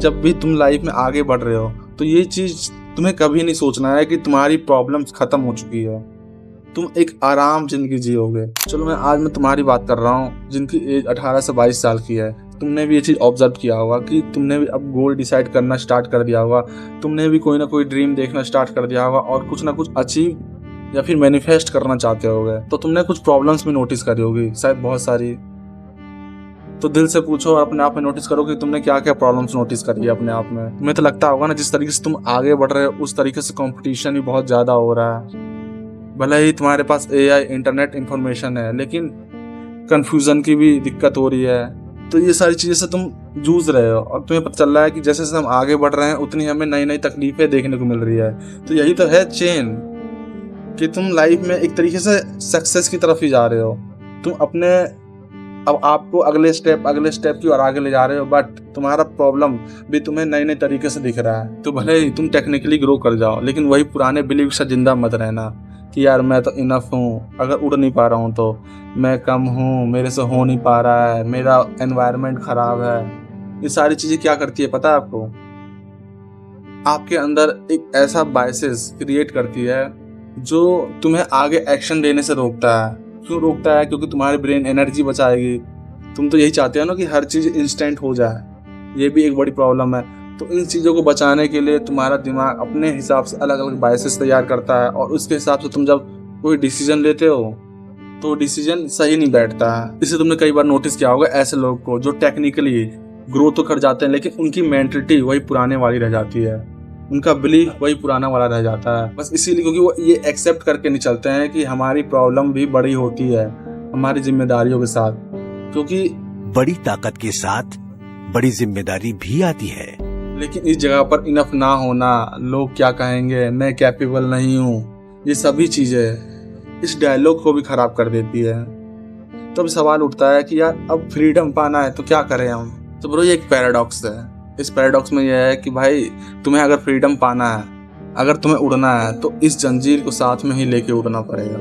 जब भी तुम लाइफ में आगे बढ़ रहे हो तो ये चीज़ तुम्हें कभी नहीं सोचना है कि तुम्हारी प्रॉब्लम्स खत्म हो चुकी है, तुम एक आराम जिंदगी जियोगे। चलो मैं तुम्हारी बात कर रहा हूँ जिनकी एज 18 से 22 साल की है। तुमने भी ये चीज़ ऑब्जर्व किया होगा कि तुमने भी अब गोल डिसाइड करना स्टार्ट कर दिया होगा, तुमने भी कोई ना कोई ड्रीम देखना स्टार्ट कर दिया होगा और कुछ ना कुछ अचीव या फिर मैनिफेस्ट करना चाहते होगे। तो तुमने कुछ प्रॉब्लम्स भी नोटिस करी होगी, शायद बहुत सारी। तो दिल से पूछो और अपने आप में नोटिस करो कि तुमने क्या क्या प्रॉब्लम्स नोटिस करी है अपने आप में। तुम्हें तो लगता होगा ना जिस तरीके से तुम आगे बढ़ रहे हो उस तरीके से कंपटीशन भी बहुत ज़्यादा हो रहा है। भले ही तुम्हारे पास AI इंटरनेट इंफॉर्मेशन है, लेकिन कंफ्यूजन की भी दिक्कत हो रही है। तो ये सारी चीज़ें से तुम जूझ रहे हो और तुम्हें पता चल रहा है कि जैसे जैसे हम आगे बढ़ रहे हैं उतनी हमें नई नई तकलीफें देखने को मिल रही है। तो यही तो है चेन, कि तुम लाइफ में एक तरीके से सक्सेस की तरफ ही जा रहे हो। तुम अपने अब आपको अगले स्टेप की ओर आगे ले जा रहे हो, बट तुम्हारा प्रॉब्लम भी तुम्हें नए नए तरीके से दिख रहा है। तो भले ही तुम टेक्निकली ग्रो कर जाओ, लेकिन वही पुराने बिलीव से जिंदा मत रहना कि यार मैं तो इनफ हूँ, अगर उड़ नहीं पा रहा हूँ तो मैं कम हूँ, मेरे से हो नहीं पा रहा है, मेरा एनवायरनमेंट खराब है। ये सारी चीज़ें क्या करती है पता है आपको? आपके अंदर एक ऐसा बायसेस क्रिएट करती है जो तुम्हें आगे एक्शन लेने से रोकता है। क्यों रोकता है? क्योंकि तुम्हारी ब्रेन एनर्जी बचाएगी। तुम तो यही चाहते हो ना कि हर चीज़ इंस्टेंट हो जाए, ये भी एक बड़ी प्रॉब्लम है। तो इन चीज़ों को बचाने के लिए तुम्हारा दिमाग अपने हिसाब से अलग अलग बायसेस तैयार करता है और उसके हिसाब से तुम जब कोई डिसीजन लेते हो तो डिसीजन सही नहीं बैठता है। इसे तुमने कई बार नोटिस किया होगा ऐसे लोग को जो टेक्निकली ग्रो तो कर जाते हैं, लेकिन उनकी मेंटलिटी वही पुराने वाली रह जाती है, उनका बिलीफ वही पुराना वाला रह जाता है। बस इसीलिए क्योंकि वो ये एक्सेप्ट करके नहीं चलते हैं कि हमारी प्रॉब्लम भी बड़ी होती है हमारी जिम्मेदारियों के साथ। क्योंकि बड़ी ताकत के साथ बड़ी जिम्मेदारी भी आती है। लेकिन इस जगह पर इनफ ना होना, लोग क्या कहेंगे, मैं कैपेबल नहीं हूँ, ये सभी चीज़ें इस डायलॉग को भी खराब कर देती है। तब सवाल उठता है कि यार अब फ्रीडम पाना है तो क्या करें हम? तो ब्रो ये एक पैराडॉक्स है। इस पैराडॉक्स में यह है कि भाई तुम्हें अगर फ्रीडम पाना है, अगर तुम्हें उड़ना है तो इस जंजीर को साथ में ही लेके उड़ना पड़ेगा।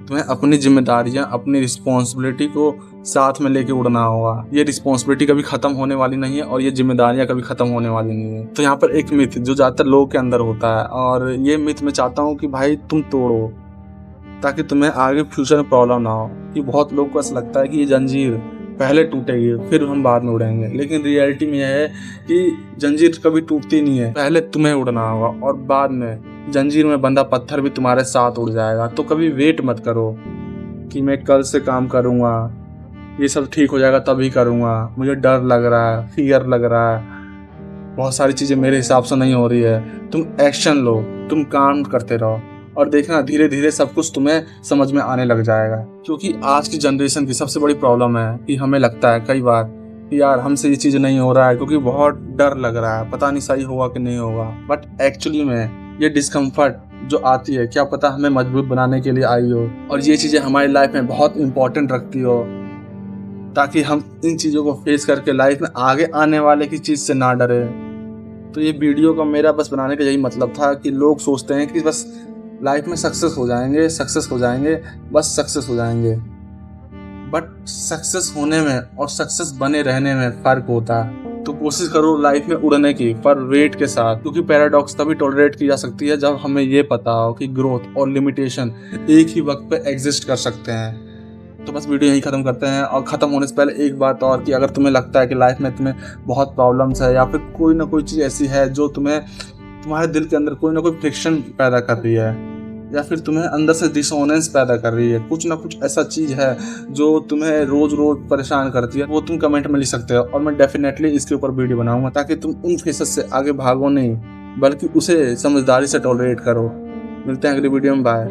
तुम्हें अपनी जिम्मेदारियां, अपनी रिस्पॉन्सिबिलिटी को साथ में लेके उड़ना होगा। ये रिस्पॉन्सिबिलिटी कभी खत्म होने वाली नहीं है और ये जिम्मेदारियां कभी खत्म होने वाली नहीं है। तो यहाँ पर एक मिथ जो ज़्यादातर लोगों के अंदर होता है, और ये मिथ मैं चाहता हूँ कि भाई तुम तोड़ो ताकि तुम्हें आगे फ्यूचर में प्रॉब्लम ना हो। कि बहुत लोगों को ऐसा लगता है कि ये जंजीर पहले टूटेगी फिर हम बाद में उड़ेंगे, लेकिन रियलिटी में यह है कि जंजीर कभी टूटती नहीं है। पहले तुम्हें उड़ना होगा और बाद में जंजीर में बंधा पत्थर भी तुम्हारे साथ उड़ जाएगा। तो कभी वेट मत करो कि मैं कल से काम करूँगा, ये सब ठीक हो जाएगा तभी करूँगा, मुझे डर लग रहा है, फियर लग रहा है, बहुत सारी चीज़ें मेरे हिसाब से नहीं हो रही है। तुम एक्शन लो, तुम काम करते रहो और देखना धीरे धीरे सब कुछ तुम्हें समझ में आने लग जाएगा। क्योंकि आज की जनरेशन की सबसे बड़ी प्रॉब्लम है कि हमें लगता है कई बार कि यार हमसे ये चीज़ नहीं हो रहा है क्योंकि बहुत डर लग रहा है, पता नहीं सही होगा कि नहीं होगा। बट एक्चुअली में ये डिस्कम्फर्ट जो आती है क्या पता हमें मजबूत बनाने के लिए आई हो, और ये चीज़ें हमारी लाइफ में बहुत इंपॉर्टेंट रखती हो ताकि हम इन चीज़ों को फेस करके लाइफ में आगे आने वाले की चीज़ से ना डरे। तो ये वीडियो का मेरा बस बनाने का यही मतलब था कि लोग सोचते हैं कि बस लाइफ में सक्सेस हो जाएंगे, बस सक्सेस हो जाएंगे। बट सक्सेस होने में और सक्सेस बने रहने में फ़र्क होता है। तो कोशिश करो लाइफ में उड़ने की, पर वेट के साथ, क्योंकि पैराडॉक्स तभी टॉलरेट की जा सकती है जब हमें ये पता हो कि ग्रोथ और लिमिटेशन एक ही वक्त पे एग्जिस्ट कर सकते हैं। तो बस वीडियो यहीं ख़त्म करते हैं। और ख़त्म होने से पहले एक बात और, कि अगर तुम्हें लगता है कि लाइफ में तुम्हें बहुत प्रॉब्लम्स है या फिर कोई ना कोई चीज़ ऐसी है जो तुम्हारे दिल के अंदर कोई ना कोई फ्रिक्शन पैदा कर रही है या फिर तुम्हें अंदर से डिसोनेंस पैदा कर रही है, कुछ ना कुछ ऐसा चीज़ है जो तुम्हें रोज़ रोज़ परेशान करती है, वो तुम कमेंट में लिख सकते हो और मैं डेफिनेटली इसके ऊपर वीडियो बनाऊंगा ताकि तुम उन फेसेस से आगे भागो नहीं बल्कि उसे समझदारी से टॉलरेट करो। मिलते हैं अगली वीडियो में, बाय।